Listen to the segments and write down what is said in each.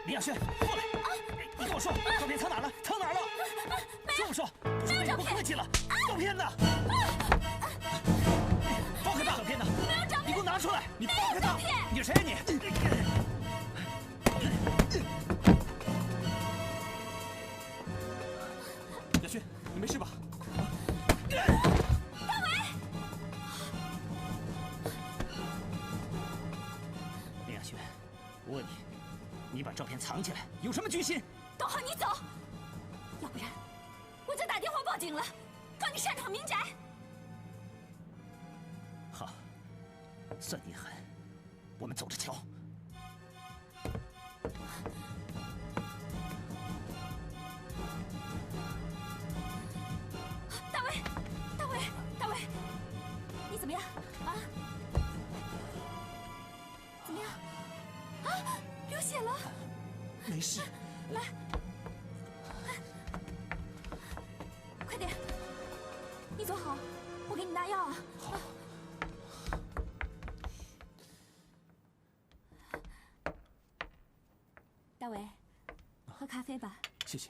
林亚轩，过来！你跟我说，照片藏哪了？藏哪了？说不说？不说也不客气了。照片呢？放开他！照片呢？没有照片！你给我拿出来！你放开他！你是谁呀你？亚轩，你没事吧？大伟！林亚轩，我问你，你把照片藏起来有什么居心？董浩，你走，要不然我就打电话报警了，告你擅闯民宅。好，算你狠，我们走着瞧。大伟，大伟，大伟，你怎么样啊？怎么样？啊，流血了。没事。来，快点，你坐好，我给你拿药啊。好。大伟，喝咖啡吧。谢谢。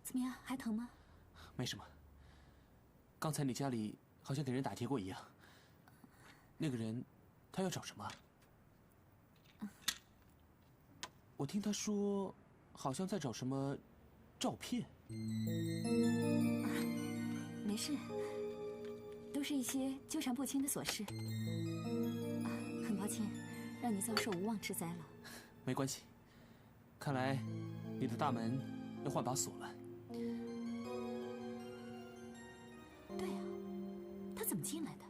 怎么样？还疼吗？没什么。刚才你家里好像给人打劫过一样。那个人，他要找什么？我听他说，好像在找什么照片。没事，都是一些纠缠不清的琐事。很抱歉，让你遭受无妄之灾了。没关系，看来你的大门要换把锁了。对呀，他怎么进来的？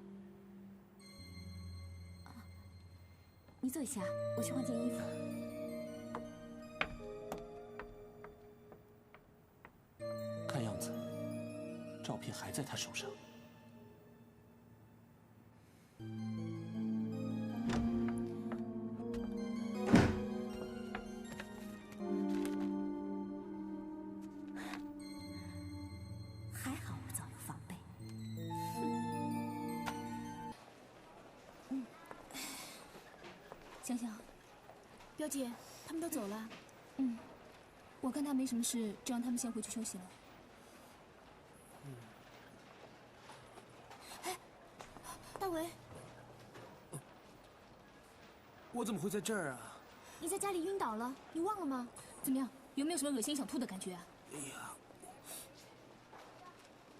你坐一下，我去换件衣服。看样子，照片还在他手上。还好我早有防备。香香，表姐，他们都走了。我看他没什么事，就让他们先回去休息了。哎，大伟，我怎么会在这儿啊？你在家里晕倒了，你忘了吗？怎么样？有没有什么恶心想吐的感觉啊？哎呀，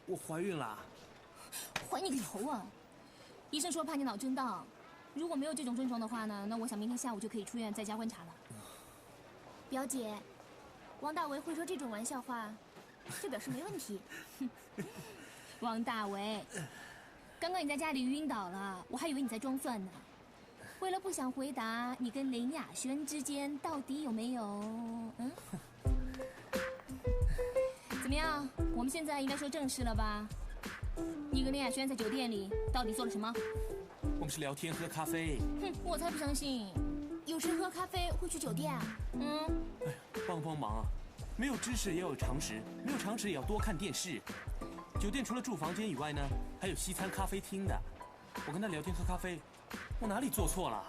我怀孕了。怀你个头啊！医生说怕你脑震荡，如果没有这种症状的话呢，那我想明天下午就可以出院在家观察了。表姐，王大为会说这种玩笑话，就表示没问题。王大为，刚刚你在家里晕倒了，我还以为你在装蒜呢。为了不想回答你跟林雅轩之间到底有没有怎么样？我们现在应该说正事了吧？你跟林雅轩在酒店里到底做了什么？我们是聊天喝咖啡。哼，我才不相信，有谁喝咖啡会去酒店啊？哎呀，帮忙啊！没有知识也有常识，没有常识也要多看电视。酒店除了住房间以外呢，还有西餐咖啡厅的。我跟他聊天喝咖啡，我哪里做错了？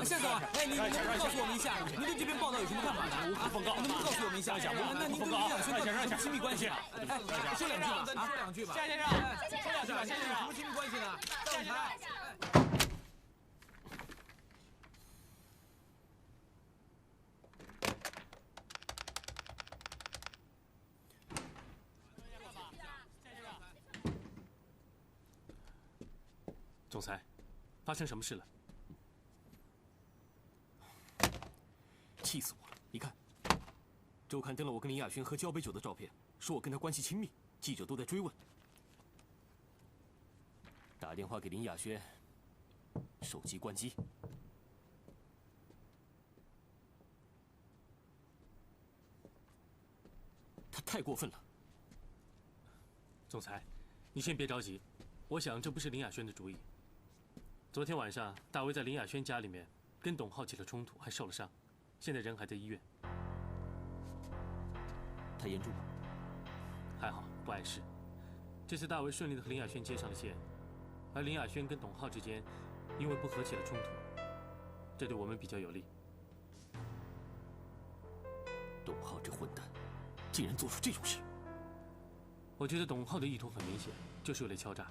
县长，哎，你能不能告诉我们一下，您对这篇报道有什么看法呢？无可奉告。能不能告诉我们一下？那您跟林雅轩到底有什么亲密关系？哎，说两句吧，说两句吧。夏先生，说两句吧，夏先生，什么亲密关系呢？上台。总裁，发生什么事了？气死我了！你看，周刊登了我跟林雅轩喝交杯酒的照片，说我跟他关系亲密，记者都在追问。打电话给林雅轩，手机关机。他太过分了。总裁，你先别着急，我想这不是林雅轩的主意。昨天晚上，大威在林雅轩家里面跟董浩起了冲突，还受了伤，现在人还在医院。太严重吗？还好，不碍事。这次大为顺利的和林雅轩接上了线，而林雅轩跟董浩之间因为不和起了冲突，这对我们比较有利。董浩这混蛋，竟然做出这种事！我觉得董浩的意图很明显，就是为了敲诈。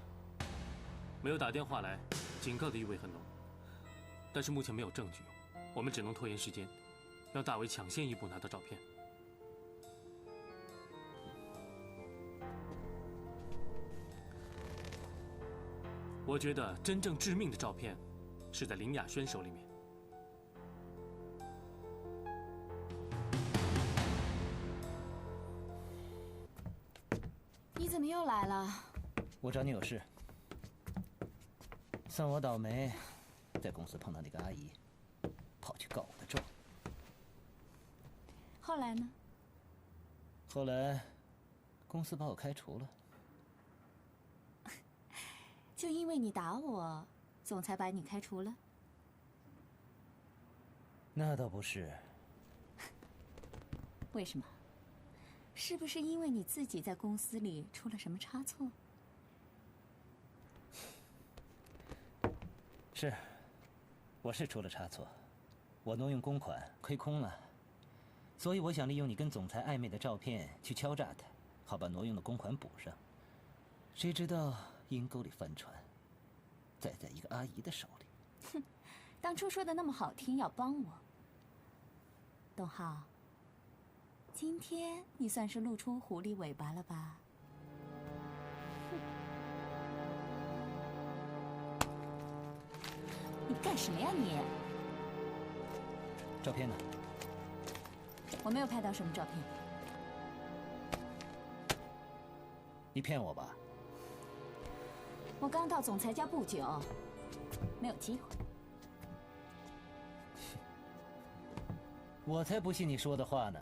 没有打电话来，警告的意味很浓。但是目前没有证据，我们只能拖延时间，让大为抢先一步拿到照片。我觉得真正致命的照片是在林雅轩手里面。你怎么又来了？我找你有事。算我倒霉，在公司碰到那个阿姨，跑去告我的状。后来呢？后来，公司把我开除了。就因为你打我，总裁把你开除了？那倒不是。为什么？是不是因为你自己在公司里出了什么差错？是，我是出了差错，我挪用公款亏空了，所以我想利用你跟总裁暧昧的照片去敲诈他，好把挪用的公款补上。谁知道阴沟里翻船，栽在一个阿姨的手里。哼，当初说的那么好听，要帮我。董浩，今天你算是露出狐狸尾巴了吧？你干什么呀你？照片呢？我没有拍到什么照片。你骗我吧？我刚到总裁家不久，没有机会。我才不信你说的话呢。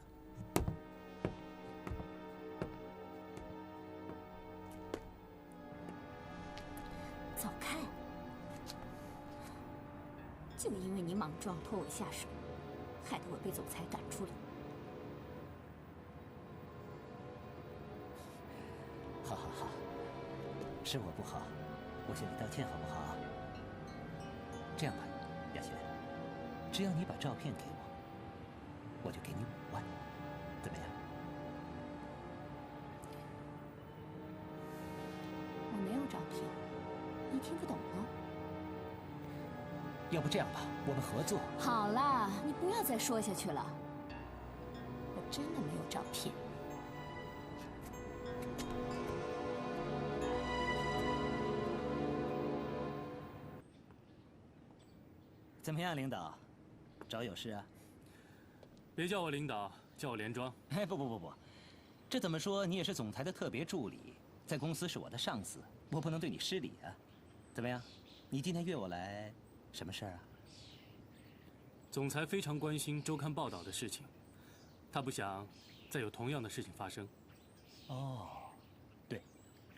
走开！就因为你莽撞拖我下水，害得我被总裁赶出来。好好好，是我不好，我向你道歉好不好？这样吧，雅轩，只要你把照片给我，我就给你5万，怎么样？我没有照片，你听不懂吗？要不这样吧，我们合作。好啦，你不要再说下去了。我真的没有照片。怎么样，领导？找有事啊？别叫我领导，叫我连庄。哎，不，这怎么说你也是总裁的特别助理，在公司是我的上司，我不能对你失礼啊。怎么样？你今天约我来，什么事儿啊？总裁非常关心周刊报道的事情，他不想再有同样的事情发生。哦，对，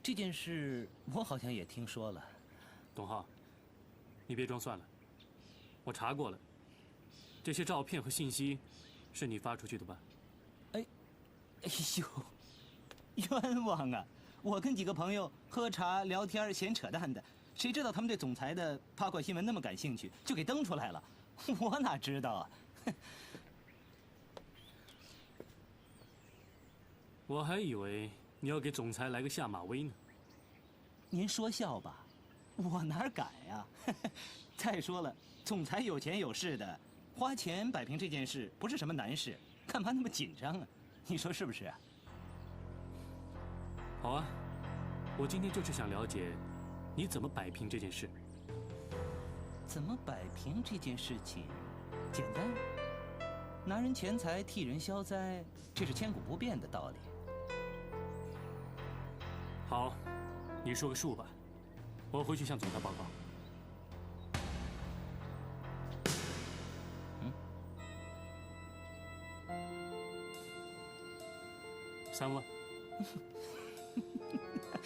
这件事我好像也听说了。董浩，你别装蒜了，我查过了，这些照片和信息是你发出去的吧？哎呦，冤枉啊！我跟几个朋友喝茶聊天闲扯淡的，谁知道他们对总裁的八卦新闻那么感兴趣，就给登出来了。我哪知道啊！我还以为你要给总裁来个下马威呢。您说笑吧，我哪敢呀！再说了，总裁有钱有势的，花钱摆平这件事不是什么难事，干嘛那么紧张啊？你说是不是啊？好啊，我今天就是想了解，你怎么摆平这件事。怎么摆平这件事情？简单，拿人钱财替人消灾，这是千古不变的道理。好，你说个数吧，我回去向总裁报告。3万。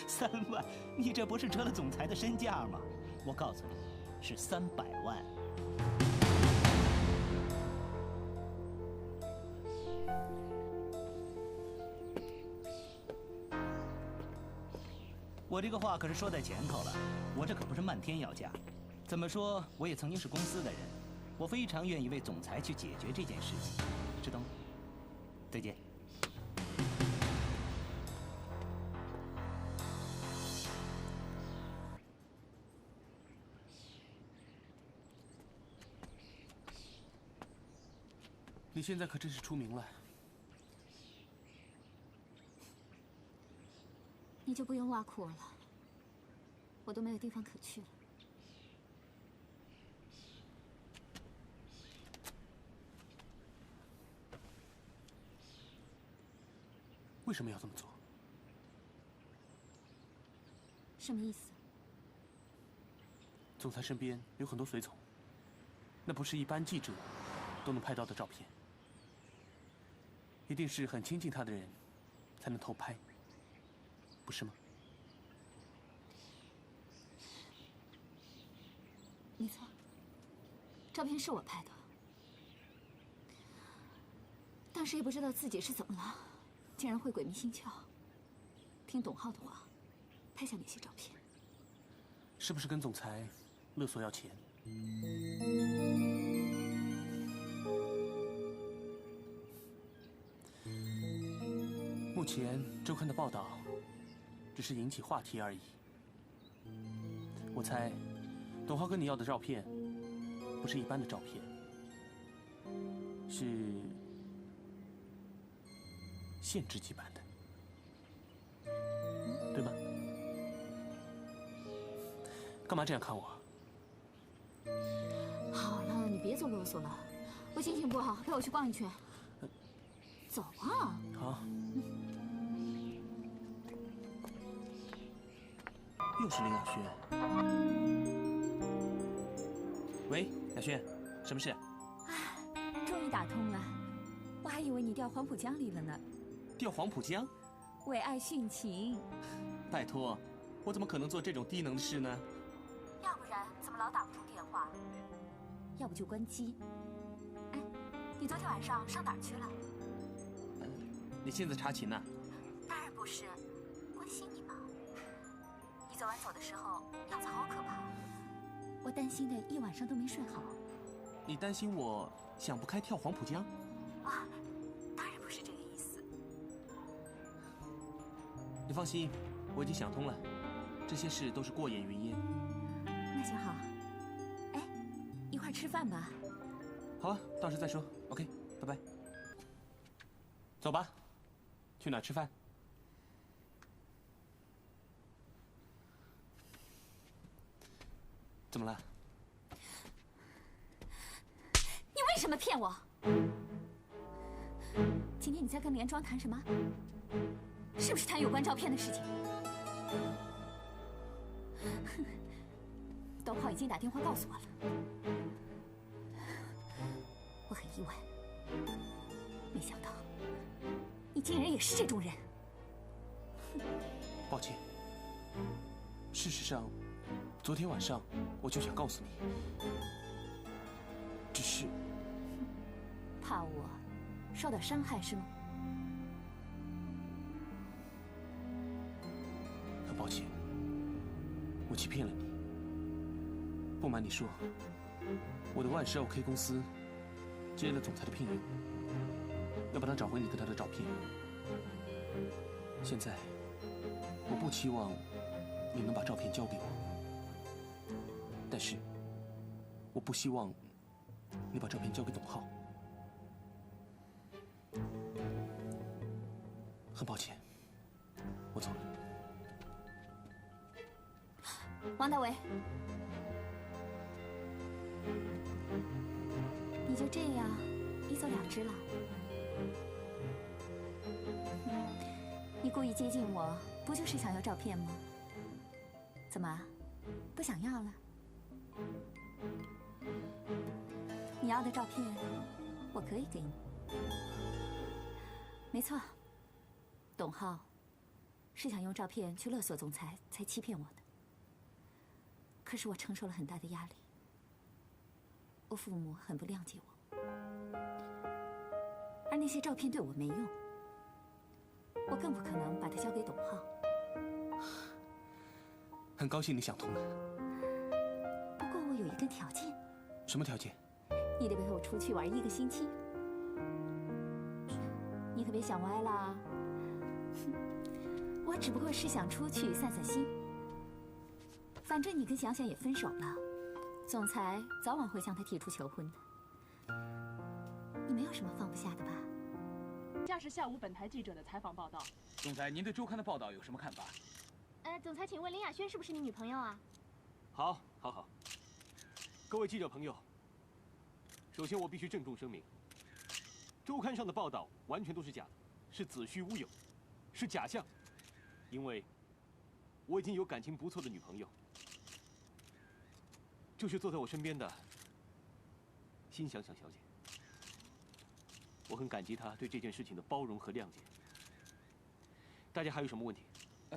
3万？你这不是折了总裁的身价吗？我告诉你，是300万。我这个话可是说在前头了，我这可不是漫天要价。怎么说，我也曾经是公司的人，我非常愿意为总裁去解决这件事情，知道吗？再见。你现在可真是出名了。你就不用挖苦我了，我都没有地方可去了。为什么要这么做？什么意思？总裁身边有很多随从，那不是一般记者都能拍到的照片，一定是很亲近他的人才能偷拍，不是吗？没错，照片是我拍的，当时也不知道自己是怎么了，竟然会鬼迷心窍，听董浩的话，拍下那些照片。是不是跟总裁勒索要钱？目前周刊的报道只是引起话题而已。我猜，董浩跟你要的照片不是一般的照片，是限制级版的，对吧？干嘛这样看我？好了，你别做啰嗦了，我心情不好，陪我去逛一圈。走啊！好。又是林雅轩。喂，雅轩，什么事？终于打通了，我还以为你掉黄浦江里了呢。掉黄浦江？为爱殉情。拜托，我怎么可能做这种低能的事呢？要不然怎么老打不通电话？要不就关机。哎，你昨天晚上上哪儿去了？你现在查寝呢？当然不是，关心你嘛。你昨晚走的时候样子好可怕，我担心的一晚上都没睡好。你担心我想不开跳黄浦江？啊，当然不是这个意思。你放心，我已经想通了，这些事都是过眼云烟。那行好。哎，一块儿吃饭吧。好啊，到时再说。OK， 拜拜。走吧，去哪儿吃饭？怎么了？你为什么骗我？今天你在跟连庄谈什么？是不是谈有关照片的事情？董浩已经打电话告诉我了，我很意外，没想到你竟然也是这种人。抱歉，事实上，昨天晚上我就想告诉你，只是怕我受到伤害是吗？很抱歉，我欺骗了你。不瞒你说，我的万事 OK 公司接了总裁的聘用，要帮他找回你跟他的照片。现在，我不期望你能把照片交给我，但是我不希望你把照片交给董浩。很抱歉，我走了。王大为，你就这样一走了之了？你故意接近我，不就是想要照片吗？怎么，不想要了？你要的照片，我可以给你。没错，董浩是想用照片去勒索总裁，才欺骗我的。可是我承受了很大的压力，我父母很不谅解我，而那些照片对我没用，我更不可能把它交给董浩。很高兴你想通了。不过我有一个条件。什么条件？你得陪我出去玩1个星期。你可别想歪了。我只不过是想出去散散心。反正你跟想想也分手了，总裁早晚会向他提出求婚的。你没有什么放不下的吧？以下是下午本台记者的采访报道。总裁，您对周刊的报道有什么看法？总裁，请问林雅轩是不是你女朋友啊？好，各位记者朋友，首先我必须郑重声明，周刊上的报道完全都是假的，是子虚乌有，是假象。因为我已经有感情不错的女朋友，就是坐在我身边的辛想想小姐。我很感激她对这件事情的包容和谅解。大家还有什么问题？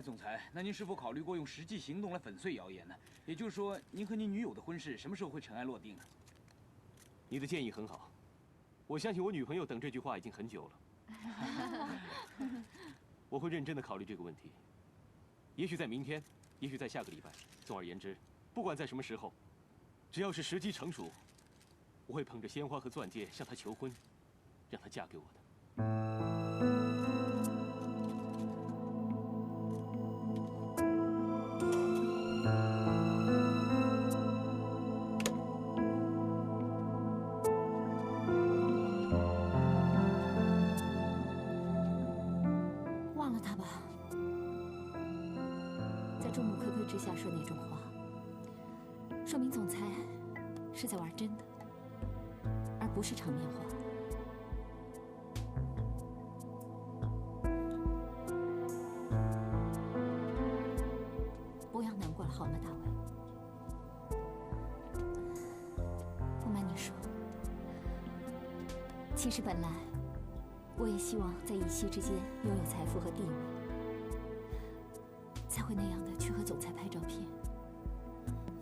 总裁，那您是否考虑过用实际行动来粉碎谣言呢？也就是说，您和您女友的婚事什么时候会尘埃落定呢？你的建议很好，我相信我女朋友等这句话已经很久了。我会认真的考虑这个问题，也许在明天，也许在下个礼拜。总而言之，不管在什么时候，只要是时机成熟，我会捧着鲜花和钻戒向她求婚，让她嫁给我的。忘了他吧。在众目睽睽之下说那种话，说明总裁是在玩真的，而不是场面话。不要难过了，好吗，大卫？不瞒你说，其实本来我也希望在一夕之间拥有财富和地位，才会那样的去和总裁拍照片。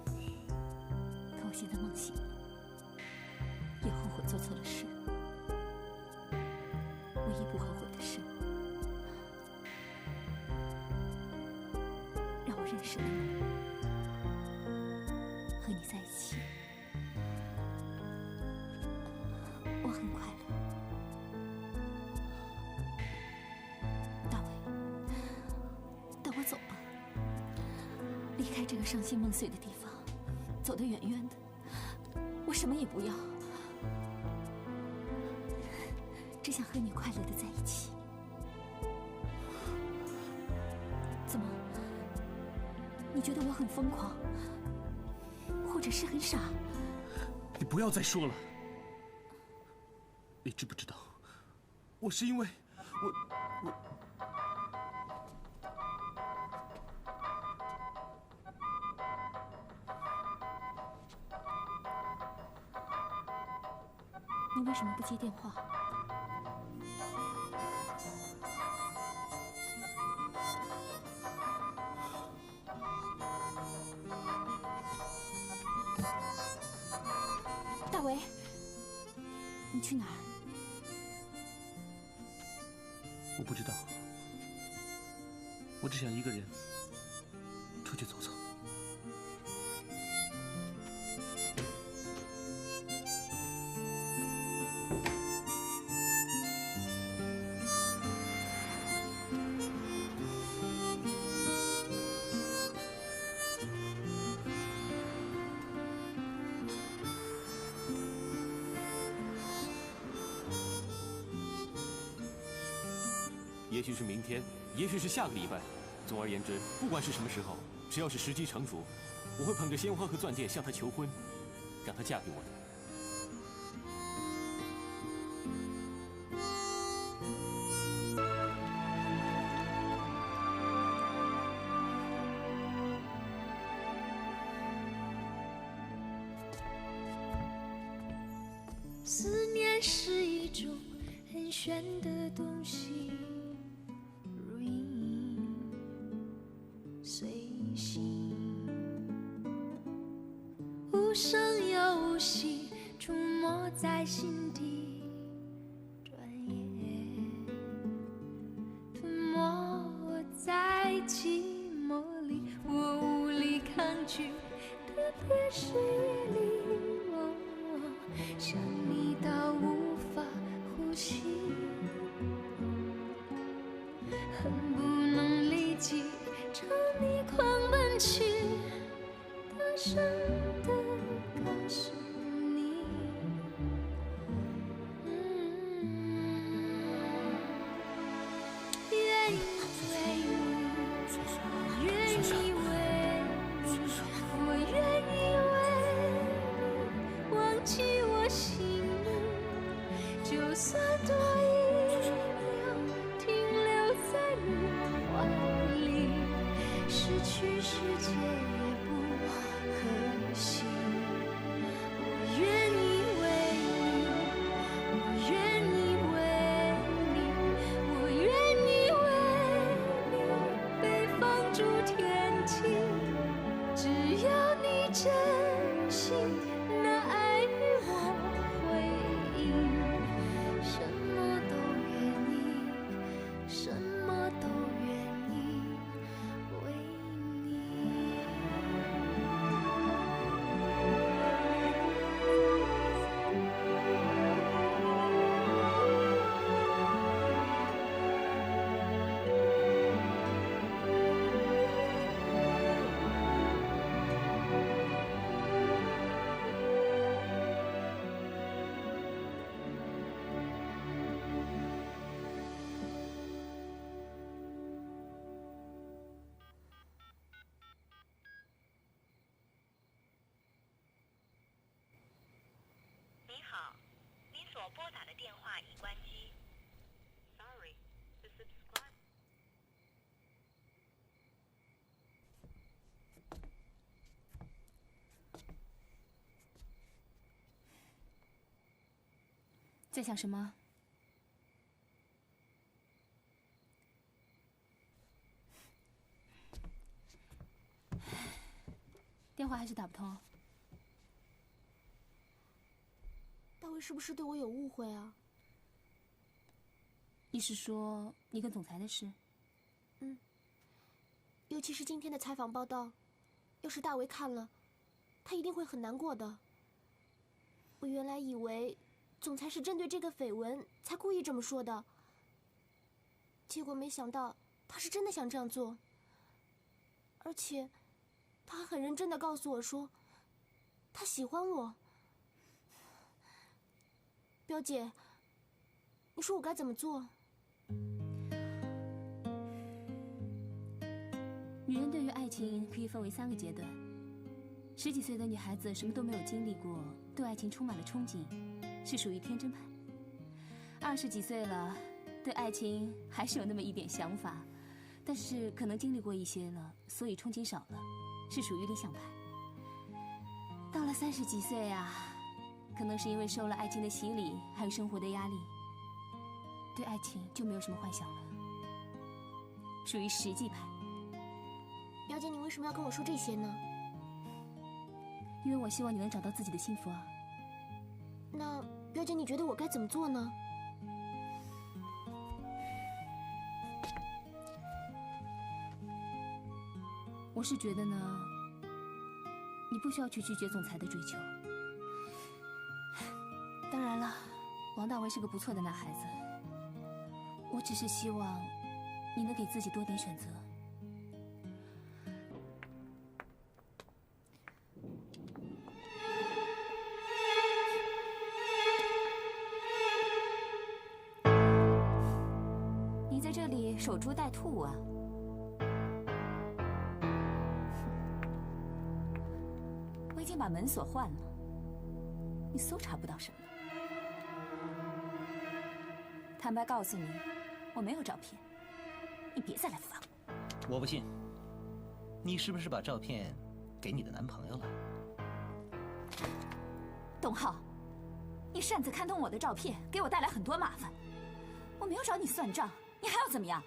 可我现在梦醒了，也后悔做错了事。唯一不后悔的是，让我认识了你，和你在一起，我很快乐。大卫，带我走吧，离开这个伤心梦碎的地方，走得远远的，我什么也不要，只想和你快乐的在一起。怎么？你觉得我很疯狂，或者是很傻？你不要再说了。你知不知道，我是因为我。你为什么不接电话？大为，你去哪儿？我不知道，我只想一个人出去走走。也许是明天，也许是下个礼拜。总而言之，不管是什么时候，只要是时机成熟，我会捧着鲜花和钻戒向她求婚，让她嫁给我的。思念是一种很玄的东西，如影随形，无声又无息，出没在心底，转眼吞没在寂寞里，我无力去，特别是夜里，想你到无法呼吸，恨不能立即朝你狂奔去，大声地告诉你，愿意为你，我愿意为你，我愿意为你忘记我心里，就算多一秒停留在梦怀里，失去世界也不可惜。我愿意为你，我愿意为你，我愿意为你被放逐天际，只要你真心那爱与我回应，什么都愿意，什么都愿意为你。你好，您所拨打的电话已关机。Sorry, the subscribe. 在想什么？电话还是打不通。大卫是不是对我有误会啊？你是说你跟总裁的事？嗯。尤其是今天的采访报道，要是大卫看了，他一定会很难过的。我原来以为总裁是针对这个绯闻才故意这么说的，结果没想到他是真的想这样做，而且他还很认真的告诉我说，他喜欢我。表姐，你说我该怎么做？女人对于爱情可以分为3个阶段。10几岁的女孩子什么都没有经历过，对爱情充满了憧憬，是属于天真派。20几岁了，对爱情还是有那么一点想法，但是可能经历过一些了，所以憧憬少了，是属于理想派。到了30几岁啊，可能是因为受了爱情的洗礼，还有生活的压力，对爱情就没有什么幻想了，属于实际派。表姐，你为什么要跟我说这些呢？因为我希望你能找到自己的幸福啊。那表姐，你觉得我该怎么做呢？我是觉得呢，你不需要去拒绝总裁的追求。当然了，王大为是个不错的男孩子，我只是希望你能给自己多点选择。你在这里守株待兔啊？我已经把门锁换了，你搜查不到什么。坦白告诉你，我没有照片，你别再来烦我。我不信，你是不是把照片给你的男朋友了？董浩，你擅自刊登我的照片，给我带来很多麻烦。我没有找你算账，你还要怎么样？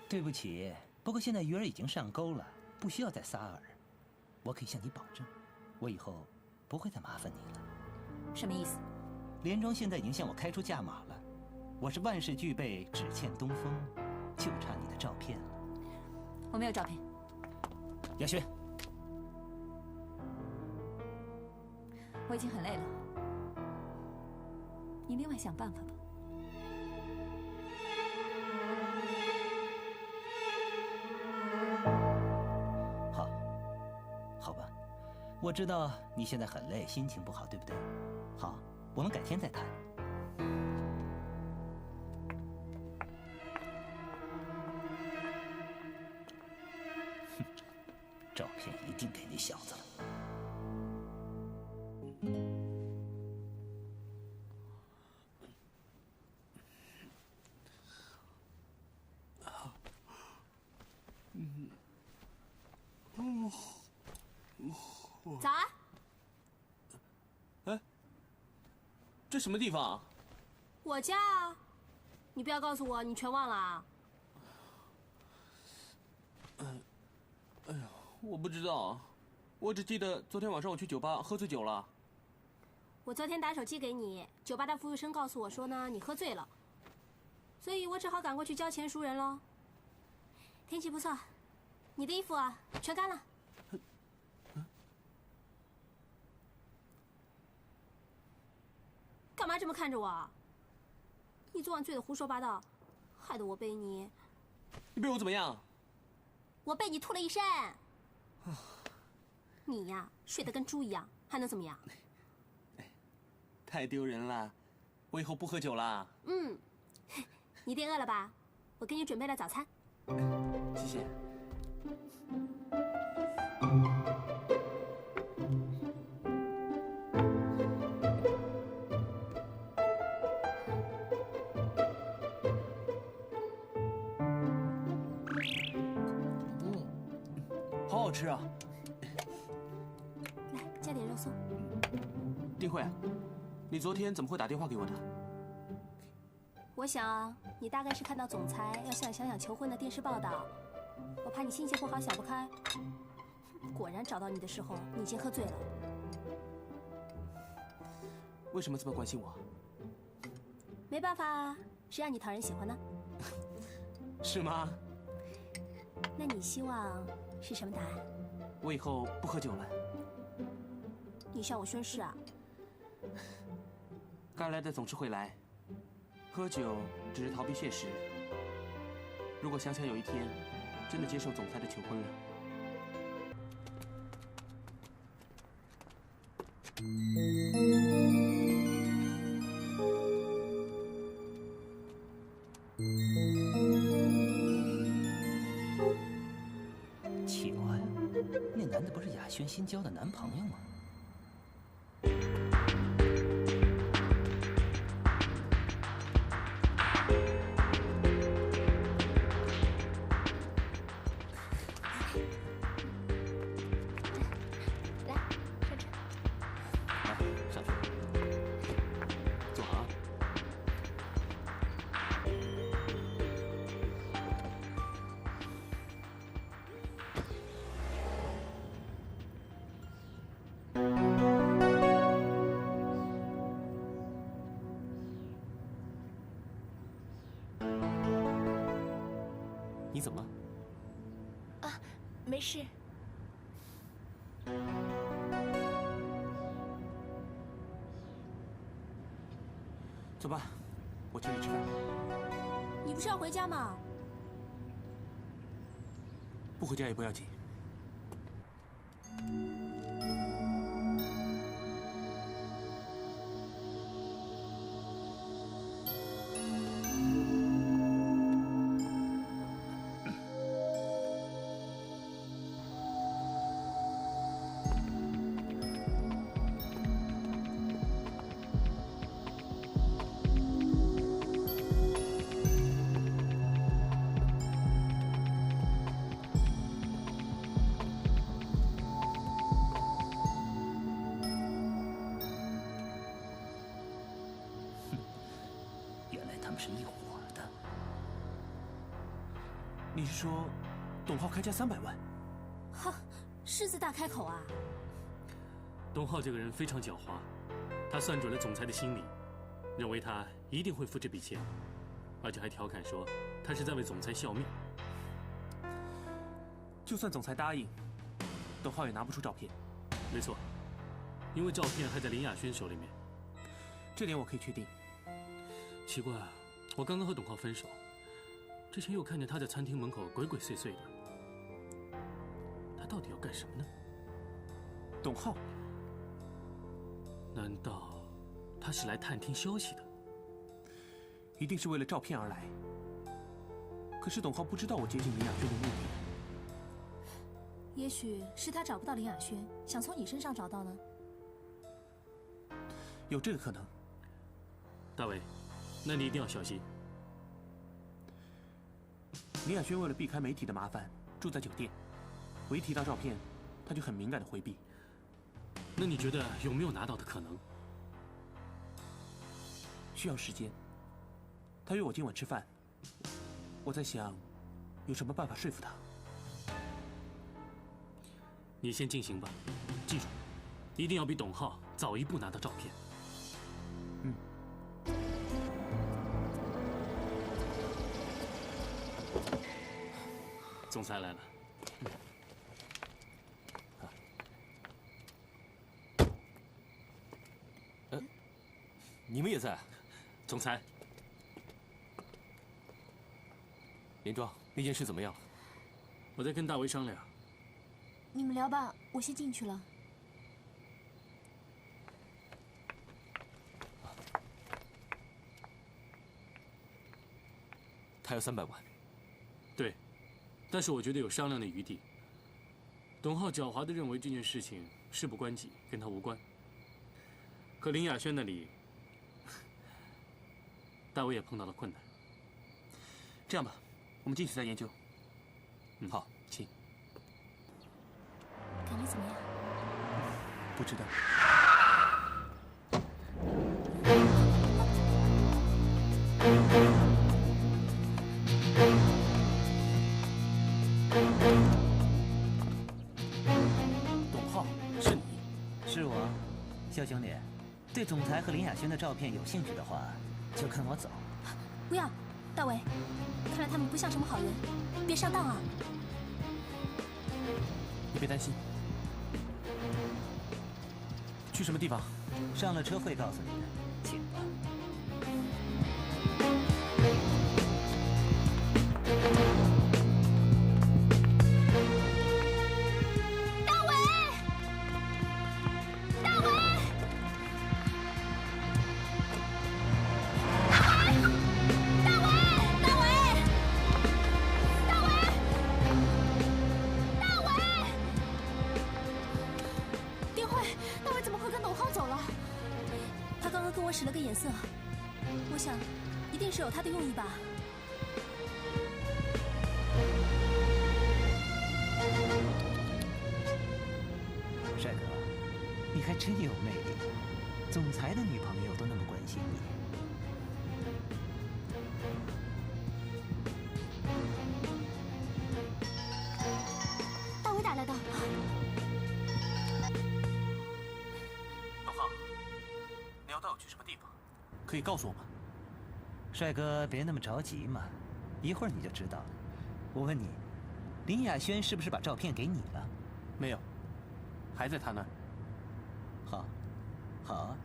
对不起，不过现在鱼儿已经上钩了，不需要再撒饵。我可以向你保证，我以后不会再麻烦你了。什么意思？连庄现在已经向我开出价码了，我是万事俱备，只欠东风，就差你的照片了。我没有照片。亚轩，我已经很累了，你另外想办法吧。好吧，我知道你现在很累，心情不好，对不对？好，我们改天再谈。哼，照片一定给你小子了。早安。哎，这什么地方？我家啊，你不要告诉我你全忘了啊。哎呀，我不知道，我只记得昨天晚上我去酒吧喝醉酒了。我昨天打手机给你，酒吧的服务生告诉我说呢，你喝醉了，所以我只好赶过去交钱赎人喽。天气不错，你的衣服啊全干了。干嘛这么看着我？你昨晚醉得胡说八道，害得我被你……你被我怎么样？我被你吐了一身。你呀，睡得跟猪一样，还能怎么样？太丢人了，我以后不喝酒了。嗯，你一定饿了吧？我给你准备了早餐。谢谢。好好吃啊！来，加点肉松。丁慧，你昨天怎么会打电话给我的？我想你大概是看到总裁要向小想求婚的电视报道，我怕你心情不好想不开。果然找到你的时候，你已经喝醉了。为什么这么关心我？没办法，谁让你讨人喜欢呢？是吗？那你希望是什么答案？我以后不喝酒了。你向我宣誓啊？该来的总是会来，喝酒只是逃避现实。如果想想有一天真的接受总裁的求婚了，奇怪，那男的不是雅轩新交的男朋友吗？你怎么了？啊，没事。走吧，我请你吃饭。你不是要回家吗？不回家也不要紧。是一伙的。你是说，董浩开价300万？哈，狮子大开口啊！董浩这个人非常狡猾，他算准了总裁的心理，认为他一定会付这笔钱，而且还调侃说他是在为总裁效命。就算总裁答应，董浩也拿不出照片。没错，因为照片还在林雅轩手里面。这点我可以确定。奇怪，我刚刚和董浩分手，之前又看见他在餐厅门口鬼鬼祟祟的，他到底要干什么呢？董浩？难道他是来探听消息的？一定是为了照片而来。可是董浩不知道我接近林雅轩的目的。也许是他找不到林雅轩，想从你身上找到呢。有这个可能。大伟，那你一定要小心。林雅轩为了避开媒体的麻烦，住在酒店。我一提到照片，他就很敏感的回避。那你觉得有没有拿到的可能？需要时间。他约我今晚吃饭，我在想，有什么办法说服他？你先进行吧，记住，一定要比董浩早一步拿到照片。嗯。总裁来了。你们也在？总裁，连庄，那件事怎么样了？我在跟大为商量。你们聊吧，我先进去了。他要300万。对，但是我觉得有商量的余地。董浩狡猾地认为这件事情事不关己，跟他无关。可林雅轩那里，大为也碰到了困难。这样吧，我们进去再研究。好，请。感觉怎么样？不知道。董浩，是你？是我，肖兄弟。对总裁和林雅轩的照片有兴趣的话，就跟我走。不要，大伟，看来他们不像什么好人，别上当啊！你别担心。去什么地方？上了车会告诉你的，请吧。大伟，大伟，大伟，大伟，大伟，大伟，大伟，丁慧，大伟怎么会跟董浩走了？他刚刚跟我使了个眼色，我想，一定是有他的用意吧。帅哥，你还真有魅力，总裁的女朋友都那么关心你。大伟打来的。董浩，你要带我去什么地方？可以告诉我吗？帅哥，别那么着急嘛，一会儿你就知道了。我问你，林雅轩是不是把照片给你了？没有，还在他那儿。好，好啊，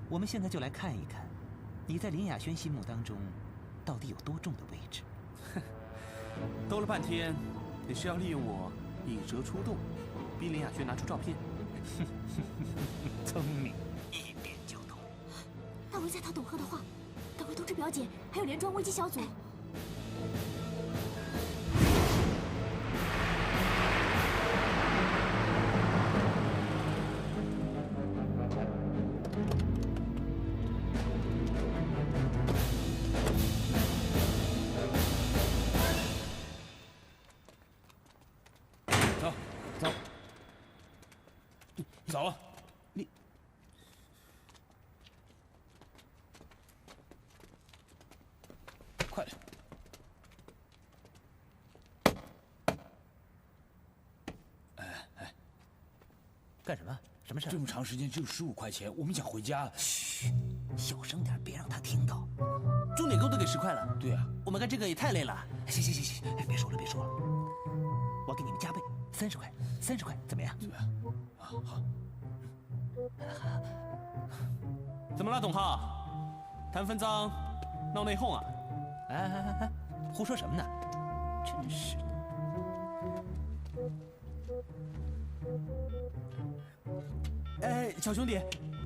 我们现在就来看一看，你在林雅轩心目当中到底有多重的位置。兜了半天，你是要利用我引蛇出洞，逼林雅轩拿出照片？聪明，一点就通。大为在套董浩的话，赶快通知表姐，还有连庄危机小组。走，走，走啊！你快点！哎，干什么？什么事？这么长时间只有15块钱，我们想回家了。嘘，小声点，别让他听到。钟点工都给10块了。对啊，我们干这个也太累了。行，别说了，别说了，我给你们加倍，30块，30块，怎么样？怎么样？啊，好。怎么了，董浩？谈分赃，闹内讧啊？哎，胡说什么呢？真是的。哎，小兄弟，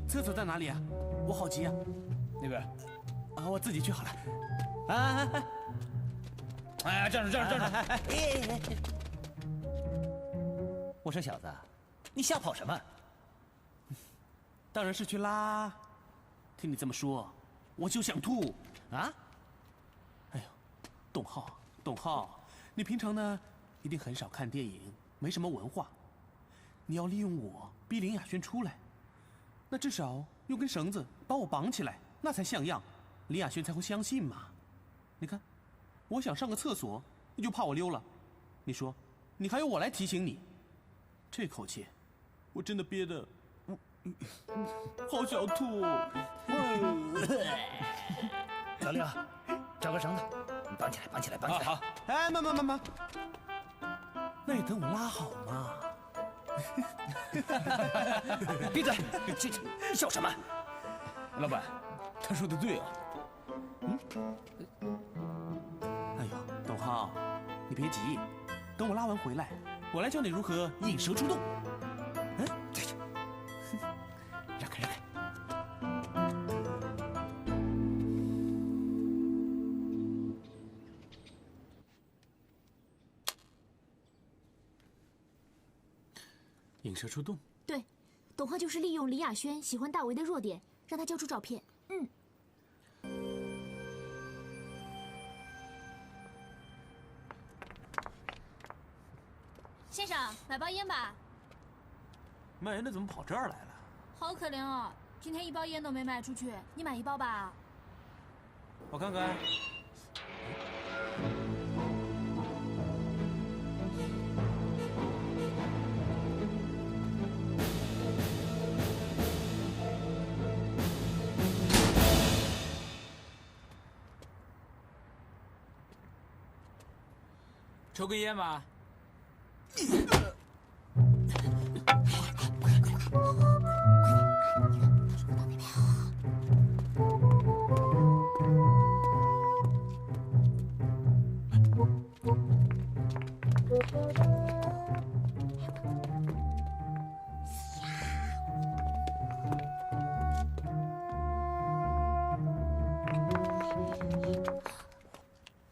厕所在哪里啊？我好急啊！那边。啊，我自己去好了。哎，站住，站住，站住！我说小子，你瞎跑什么？当然是去拉。听你这么说，我就想吐啊！哎呦，董浩，你平常呢一定很少看电影，没什么文化。你要利用我逼林雅轩出来，那至少用根绳子把我绑起来，那才像样，林雅轩才会相信嘛。你看，我想上个厕所，你就怕我溜了。你说，你还要我来提醒你？这口气，我真的憋得。好想吐！老六，找个绳子，你绑起来，绑起来，绑起来。好。哎，慢，那也等我拉好嘛。闭嘴！笑什么？老板，他说的对啊。哎呦，董浩，你别急，等我拉完回来，我来教你如何引蛇出洞。让开。引蛇出洞。对，董浩就是利用李雅轩喜欢大为的弱点，让他交出照片。先生，买包烟吧。卖烟的怎么跑这儿来了？好可怜哦，今天一包烟都没卖出去，你买一包吧。我看看。抽根烟吧。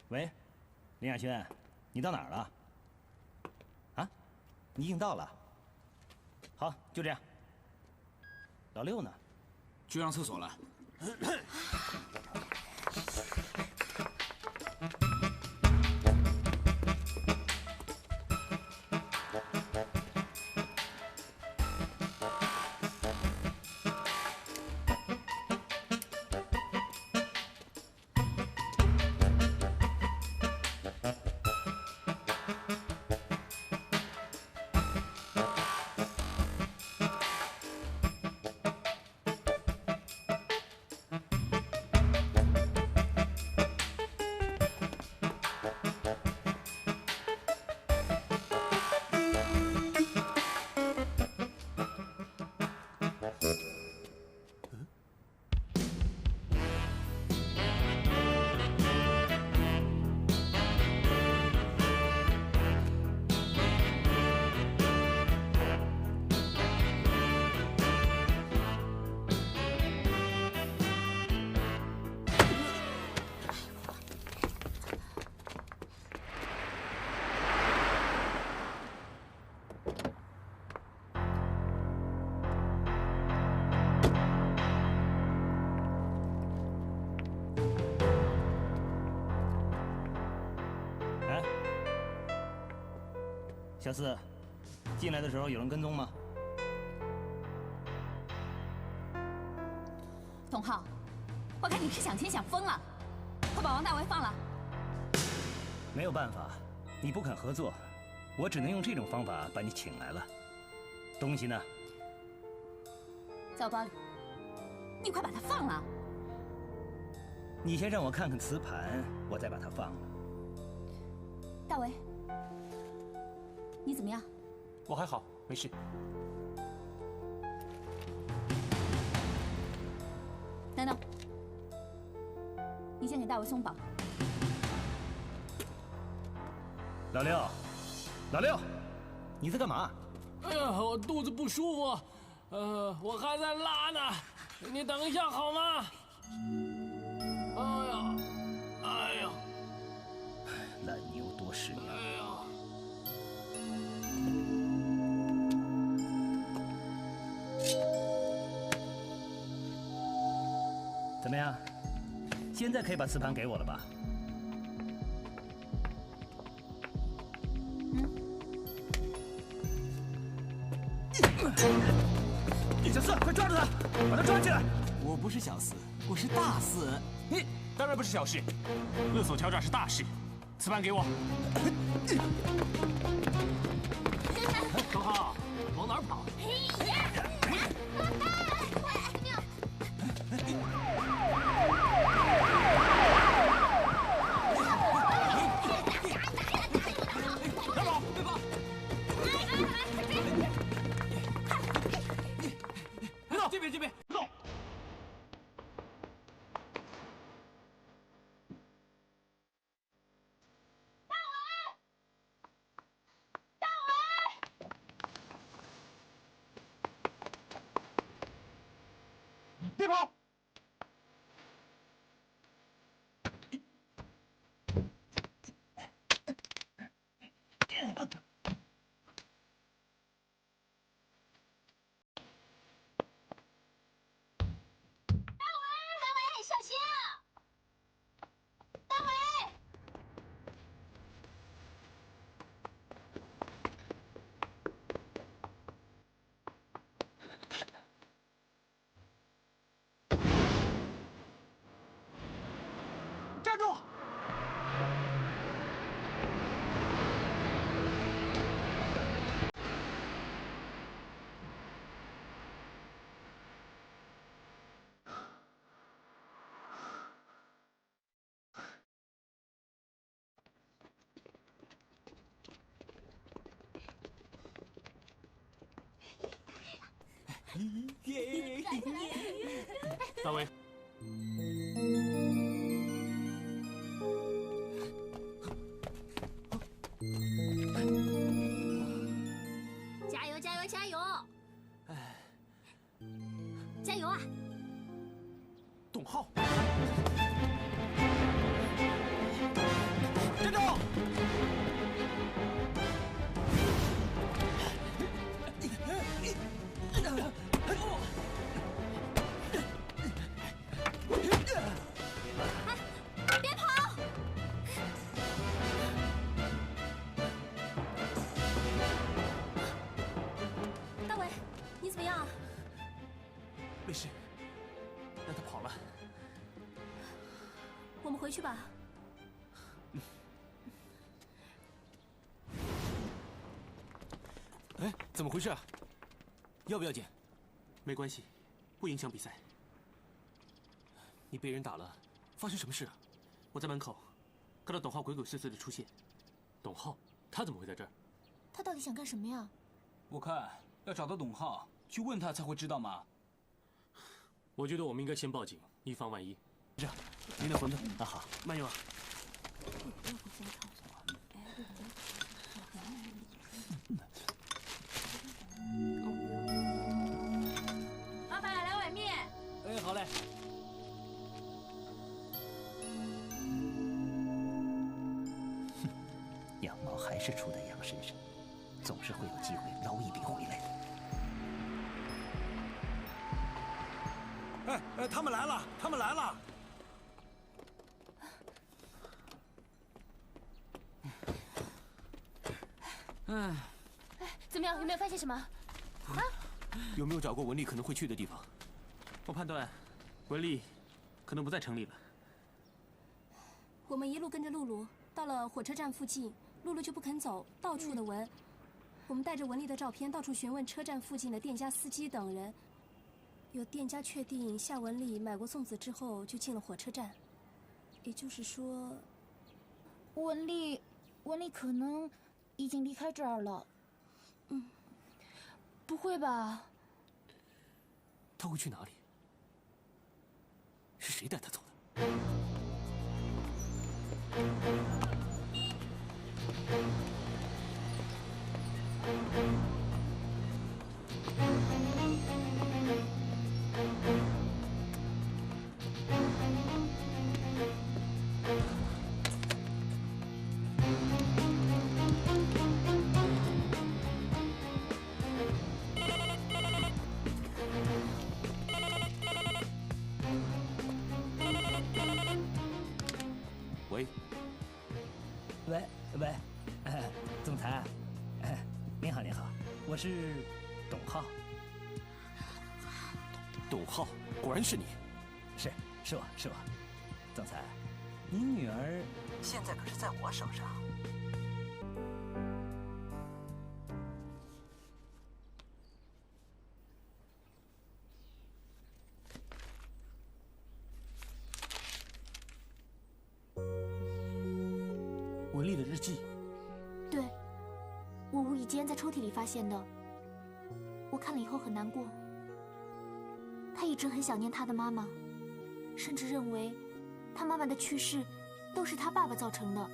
喂，林雅轩，你到哪儿了？啊，你已经到了。好，就这样。老六呢？去上厕所了。小四，进来的时候有人跟踪吗？董浩，我看你是想钱想疯了，快把王大为放了！没有办法，你不肯合作，我只能用这种方法把你请来了。东西呢？在我包里，你快把他放了！你先让我看看磁盘，我再把它放了。大为，你怎么样？我还好，没事。先给大伟松绑。老六，老六，你在干嘛？哎呀，我肚子不舒服，我还在拉呢，你等一下好吗？哎呀，哎呀，懒牛多事羊。哎呀，怎么样？现在可以把磁盘给我了吧？小四，快抓住他，把他抓起来！我不是小四，我是大四。你当然不是小事，勒索敲诈是大事。磁盘给我。东浩，往哪儿跑？这边，走！别跑！站住！大伟。加油，加油，加油！加油啊！董浩，站住！别跑！大伟，你怎么样啊？没事，让他跑了。我们回去吧。哎，怎么回事啊？要不要紧？没关系，不影响比赛。你被人打了，发生什么事啊？我在门口看到董浩鬼鬼祟祟的出现。董浩，他怎么会在这儿？他到底想干什么呀？我看要找到董浩，去问他才会知道嘛。我觉得我们应该先报警，以防万一。这样，您的馄饨。那好，慢用啊。老板，来碗面。哎，好嘞。羊毛还是出在羊身上，总是会有机会捞一笔回来的。哎，他们来了，他们来了！怎么样？有没有发现什么？啊？有没有找过文丽可能会去的地方？我判断，文丽可能不在城里了。我们一路跟着露露，到了火车站附近，露露就不肯走，到处的闻。我们带着文丽的照片到处询问车站附近的店家、司机等人。有店家确定夏文丽买过粽子之后就进了火车站，也就是说，文丽可能已经离开这儿了。不会吧？他会去哪里？是谁带他走的？喂，喂，总裁，您好您好，我是董浩。董浩，果然是你。是我。总裁，您女儿现在可是在我手上。文丽的日记。对，我无意间在抽屉里发现的。我看了以后很难过。她一直很想念她的妈妈，甚至认为她妈妈的去世都是她爸爸造成的。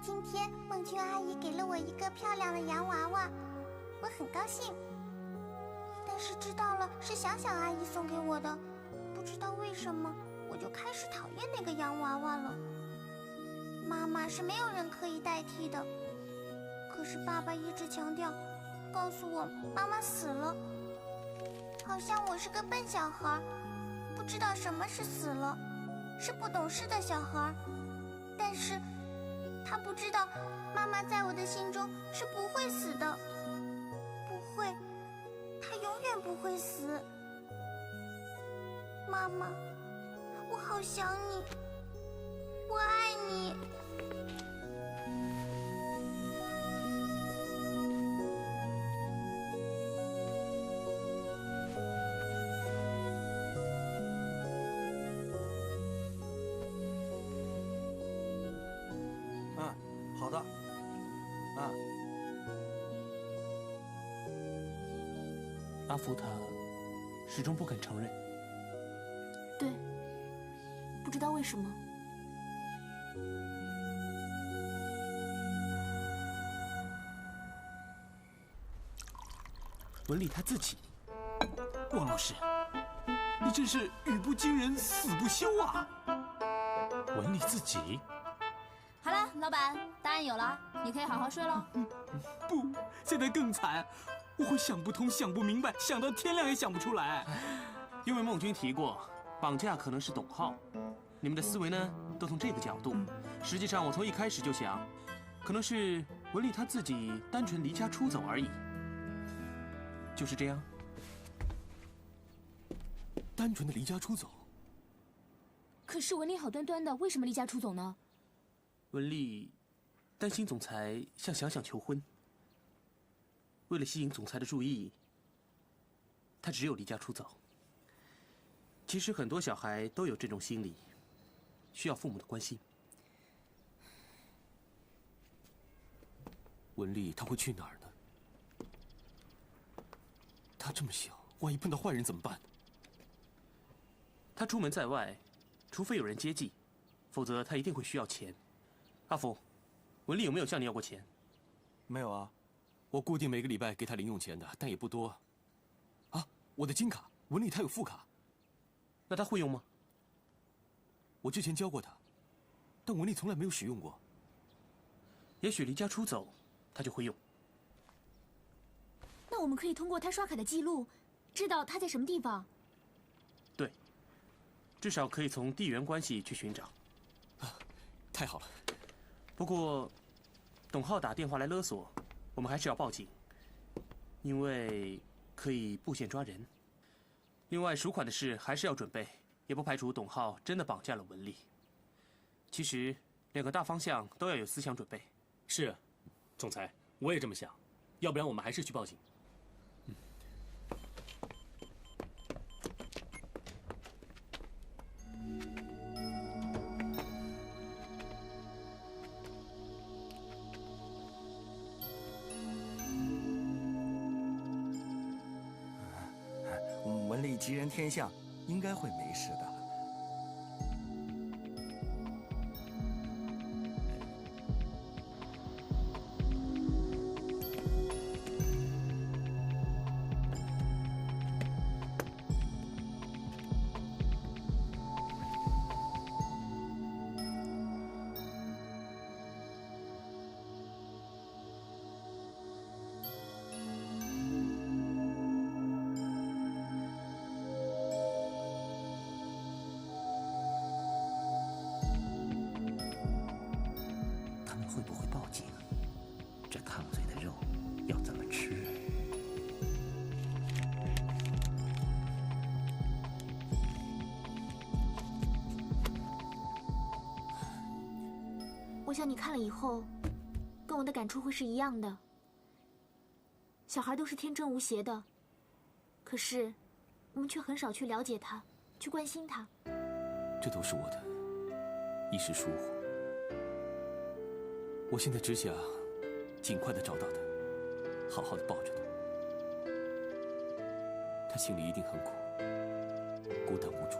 今天孟君阿姨给了我一个漂亮的洋娃娃，我很高兴。但是知道了是小小阿姨送给我的，不知道为什么我就开始讨厌那个洋娃娃了。妈妈是没有人可以代替的，可是爸爸一直强调，告诉我妈妈死了，好像我是个笨小孩，不知道什么是死了，是不懂事的小孩。但是他不知道妈妈在我的心中是不会死的，不会，她永远不会死。妈妈，我好想你，我爱你。好的。阿福他始终不肯承认。对，不知道为什么。文丽他自己。王老师，你真是语不惊人死不休啊！文丽自己。好了，老板，答案有了，你可以好好睡了。不，现在更惨，我会想不通、想不明白，想到天亮也想不出来。因为孟君提过，绑架可能是董浩，你们的思维呢都从这个角度。实际上，我从一开始就想，可能是文丽她自己单纯离家出走而已。就是这样。单纯的离家出走。可是文丽好端端的，为什么离家出走呢？文丽担心总裁向想想求婚，为了吸引总裁的注意，她只有离家出走。其实很多小孩都有这种心理，需要父母的关心。文丽她会去哪儿呢？她这么小，万一碰到坏人怎么办？她出门在外，除非有人接济，否则她一定会需要钱。阿福，文丽有没有向你要过钱？没有啊，我固定每个礼拜给她零用钱的，但也不多。啊，我的金卡，文丽她有副卡。那她会用吗？我之前教过她，但文丽从来没有使用过。也许离家出走，她就会用。那我们可以通过他刷卡的记录，知道他在什么地方。对，至少可以从地缘关系去寻找。太好了。不过，董浩打电话来勒索，我们还是要报警，因为可以布线抓人。另外，赎款的事还是要准备，也不排除董浩真的绑架了文丽。其实，两个大方向都要有思想准备。是，总裁，我也这么想，要不然我们还是去报警。文丽吉人天相，应该会没事的。会不会报警？这烫嘴的肉要怎么吃？我想你看了以后，跟我的感触会是一样的。小孩都是天真无邪的，可是我们却很少去了解他，去关心他。这都是我的一时疏忽。我现在只想尽快的找到他，好好的抱着他。他心里一定很苦，孤单无助。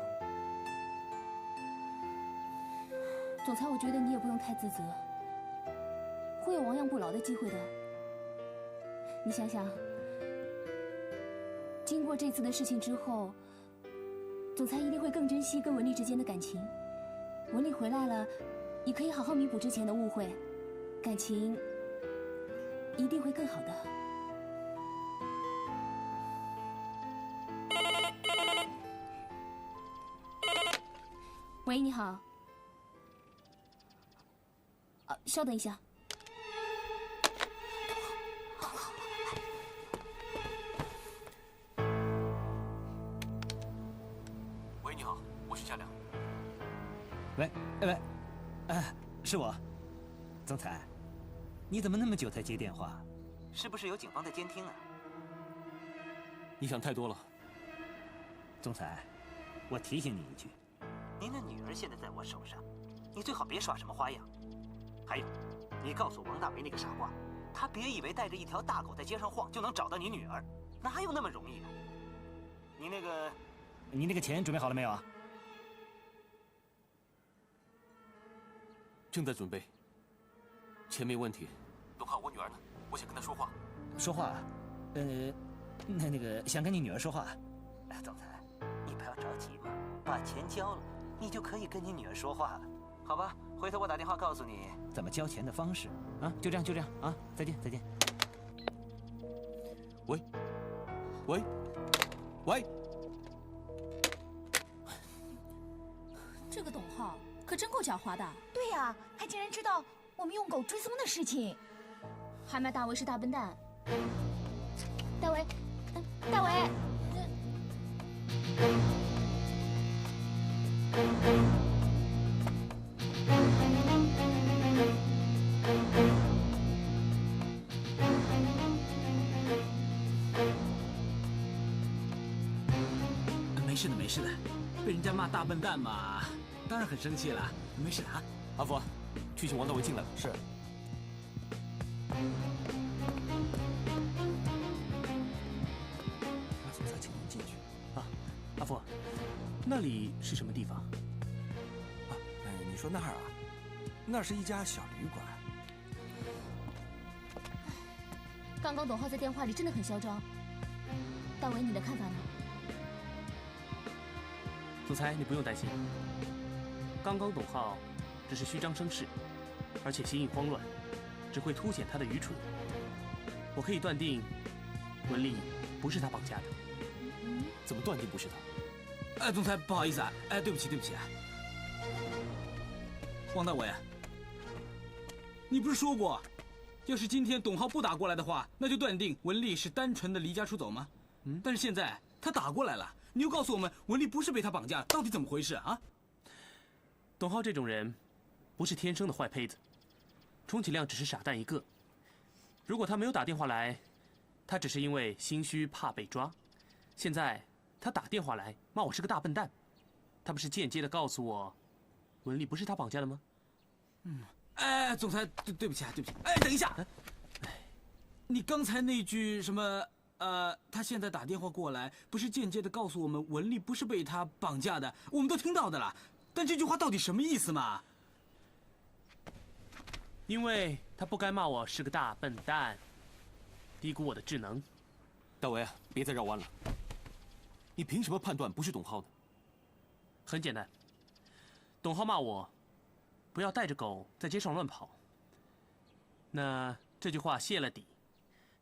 总裁，我觉得你也不用太自责，会有亡羊补牢的机会的。你想想，经过这次的事情之后，总裁一定会更珍惜跟文丽之间的感情。文丽回来了，你可以好好弥补之前的误会。感情一定会更好的。喂，你好。稍等一下。喂，你好，我是夏良。喂，是我，总裁。你怎么那么久才接电话？是不是有警方在监听啊？你想太多了。总裁，我提醒你一句，您的女儿现在在我手上，你最好别耍什么花样。还有，你告诉王大为那个傻瓜，他别以为带着一条大狗在街上晃就能找到你女儿，哪有那么容易啊？你那个钱准备好了没有啊？正在准备。钱没问题，董浩，我女儿呢？我想跟她说话。说话？那个想跟你女儿说话。总裁，你不要着急嘛，把钱交了，你就可以跟你女儿说话了，好吧？回头我打电话告诉你怎么交钱的方式啊。就这样啊，再见。喂。这个董浩可真够狡猾的。对呀，他竟然知道我们用狗追踪的事情，还骂大为是大笨蛋。大为，没事的，被人家骂大笨蛋嘛，当然很生气了。没事的啊。阿福，去请王大为进来。是。总裁，请您进去。阿福，那里是什么地方？你说那儿啊？那是一家小旅馆。刚刚董浩在电话里真的很嚣张。大为，你的看法呢？总裁，你不用担心。刚刚董浩只是虚张声势，而且心意慌乱，只会凸显他的愚蠢。我可以断定，文丽不是他绑架的。怎么断定不是他？总裁，不好意思啊，对不起啊。王大为，你不是说过，要是今天董浩不打过来的话，那就断定文丽是单纯的离家出走吗？但是现在他打过来了。你又告诉我们，文丽不是被他绑架，到底怎么回事啊？董浩这种人，不是天生的坏胚子，充其量只是傻蛋一个。如果他没有打电话来，他只是因为心虚怕被抓。现在他打电话来骂我是个大笨蛋，他不是间接的告诉我，文丽不是他绑架的吗？总裁，对不起啊。等一下，你刚才那句什么他现在打电话过来，不是间接的告诉我们文丽不是被他绑架的，我们都听到的了。但这句话到底什么意思嘛？因为他不该骂我是个大笨蛋，低估我的智能。大为啊，别再绕弯了。你凭什么判断不是董浩呢？很简单，董浩骂我不要带着狗在街上乱跑。那这句话泄了底，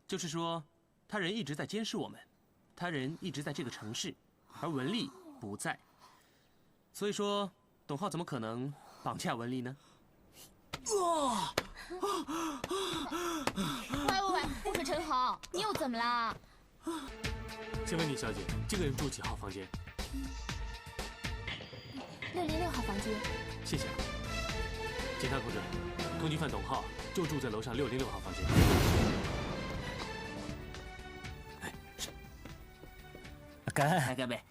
就是说他人一直在监视我们，他人一直在这个城市，而文丽不在。所以说，董浩怎么可能绑架文丽呢？喂，不是陈豪，你又怎么啦？请问李小姐，这个人住几号房间？606号房间。谢谢。检查口证，通缉犯董浩就住在楼上606号房间。是。干呗。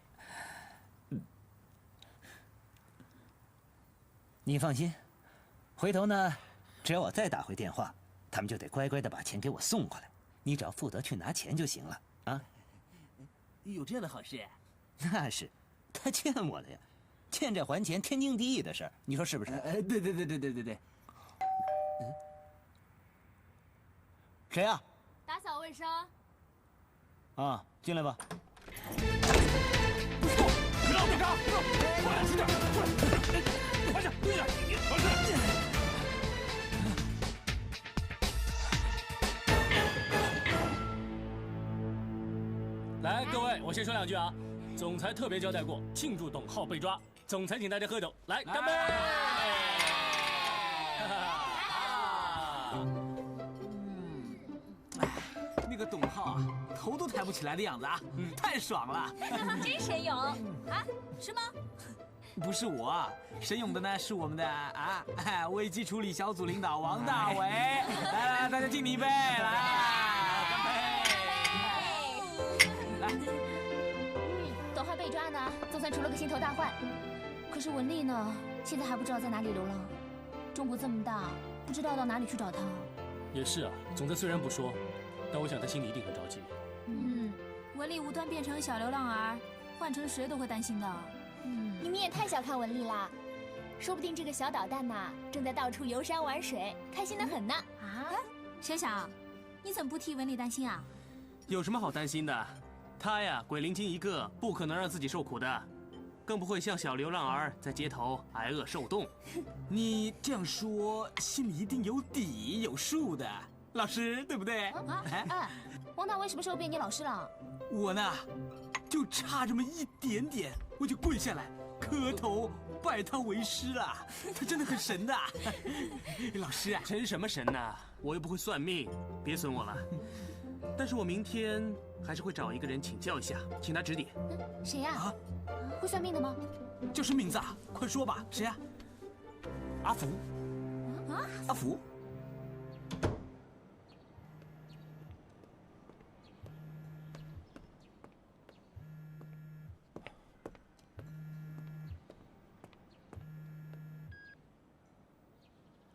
你放心，回头呢，只要我再打回电话，他们就得乖乖的把钱给我送过来。你只要负责去拿钱就行了啊。有这样的好事？那是，他欠我的呀，欠债还钱，天经地义的事儿，你说是不是？对。谁呀？打扫卫生。啊，进来吧。别打！快点，轻点，快点，对着，完事。来，各位，我先说两句啊。总裁特别交代过，庆祝董浩被抓，总裁请大家喝酒，来，干杯！那个董浩啊，头都抬不起来的样子啊，太爽了！真神勇啊？是吗？不是我，神勇的呢是我们的危机处理小组领导王大为。来，大家敬你一杯，来，干杯！董浩被抓呢，总算除了个心头大患。可是文丽呢，现在还不知道在哪里流浪。中国这么大，不知道到哪里去找她。也是啊，总裁虽然不说，但我想他心里一定很着急。文丽无端变成小流浪儿，换成谁都会担心的。你们也太小看文丽啦，说不定这个小捣蛋呐，正在到处游山玩水，开心得很呢。想想，你怎么不替文丽担心啊？有什么好担心的？他呀，鬼灵精一个，不可能让自己受苦的，更不会像小流浪儿在街头挨饿受冻。你这样说，心里一定有底有数的，老师，对不对？王大为什么时候变你老师了？我呢，就差这么一点点，我就跪下来磕头拜他为师了。他真的很神的，老师啊！神什么神呐？我又不会算命，别损我了。但是我明天还是会找一个人请教一下，请他指点。谁呀？会算命的吗？叫什么名字啊？快说吧，谁呀？阿福。阿福。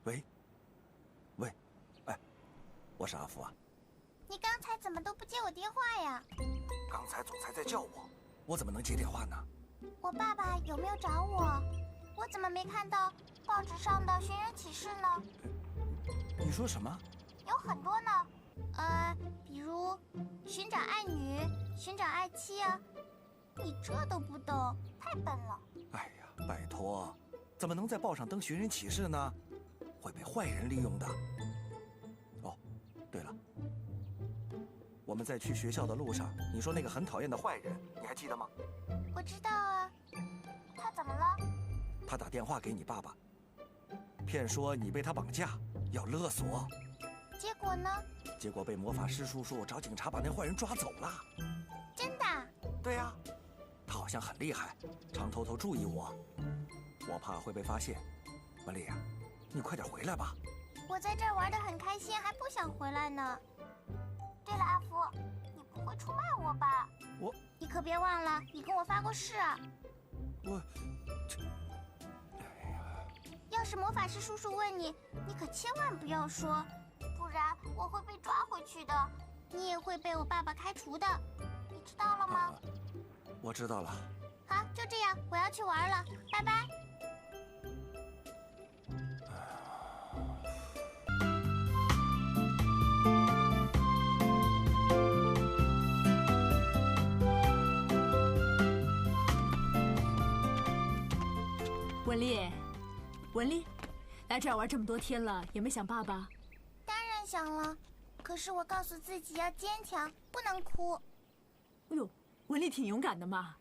喂，我是阿福啊。你刚才怎么都不接我电话呀？刚才总裁在叫我怎么能接电话呢？我爸爸有没有找我？我怎么没看到报纸上的寻人启事呢？你说什么？有很多呢，比如寻找爱女、寻找爱妻啊。你这都不懂，太笨了。哎呀，拜托，怎么能在报上登寻人启事呢？会被坏人利用的。哦，对了，我们在去学校的路上，你说那个很讨厌的坏人，你还记得吗？我知道啊。他怎么了？他打电话给你爸爸，骗说你被他绑架，要勒索。结果呢？结果被魔法师叔叔找警察把那坏人抓走了。真的？对呀，他好像很厉害，常偷偷注意我，我怕会被发现。文丽呀，你快点回来吧。我在这儿玩得很开心，还不想回来呢。对了，阿福，你不会出卖我吧？你可别忘了，你跟我发过誓啊。要是魔法师叔叔问你，你可千万不要说，不然我会被抓回去的。你也会被我爸爸开除的，你知道了吗？我知道了。好，就这样，我要去玩了，拜拜。文丽，文丽，来这儿玩这么多天了，也没想爸爸？当然想了，可是我告诉自己要坚强，不能哭。哎呦，文丽挺勇敢的嘛。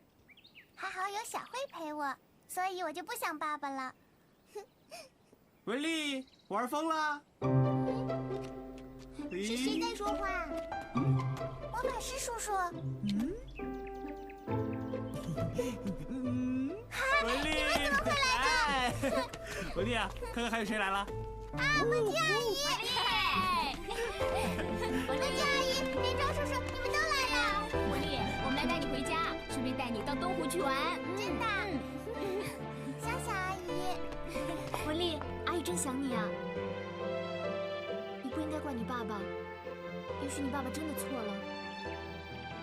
还好有小慧陪我，所以我就不想爸爸了。文丽，玩疯了？是谁在说话？魔法师叔叔。文丽，你们怎么会来的？文丽啊，看看还有谁来了？梦婷阿姨，梦婷阿姨，连长叔叔，你们都来了。文丽，我们来带你回家，顺便带你到东湖去玩。真的。小小阿姨，文丽，阿姨真想你啊。你不应该怪你爸爸，也许你爸爸真的错了，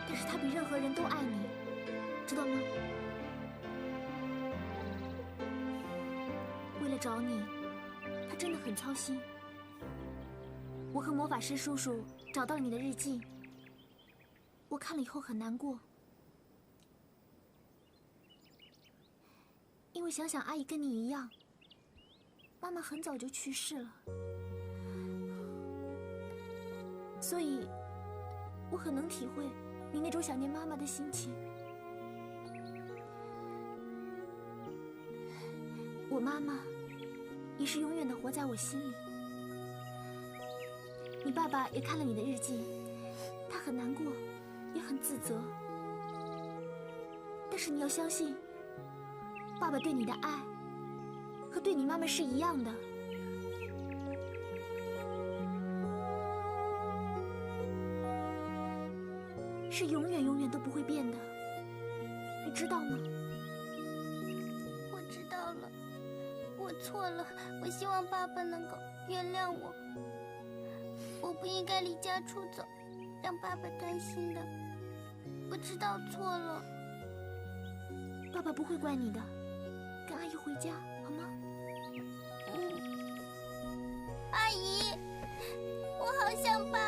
但是他比任何人都爱你，知道吗？为了找你，他真的很操心。我和魔法师叔叔找到了你的日记，我看了以后很难过，因为想想阿姨跟你一样，妈妈很早就去世了，所以我很能体会你那种想念妈妈的心情。我妈妈也是永远的活在我心里。你爸爸也看了你的日记，他很难过，也很自责。但是你要相信，爸爸对你的爱和对你妈妈是一样的。是永远永远都不会变的，你知道吗？我知道了，我错了，我希望爸爸能够原谅我。我不应该离家出走，让爸爸担心的。我知道错了。爸爸不会怪你的，跟阿姨回家好吗？阿姨，我好想爸爸。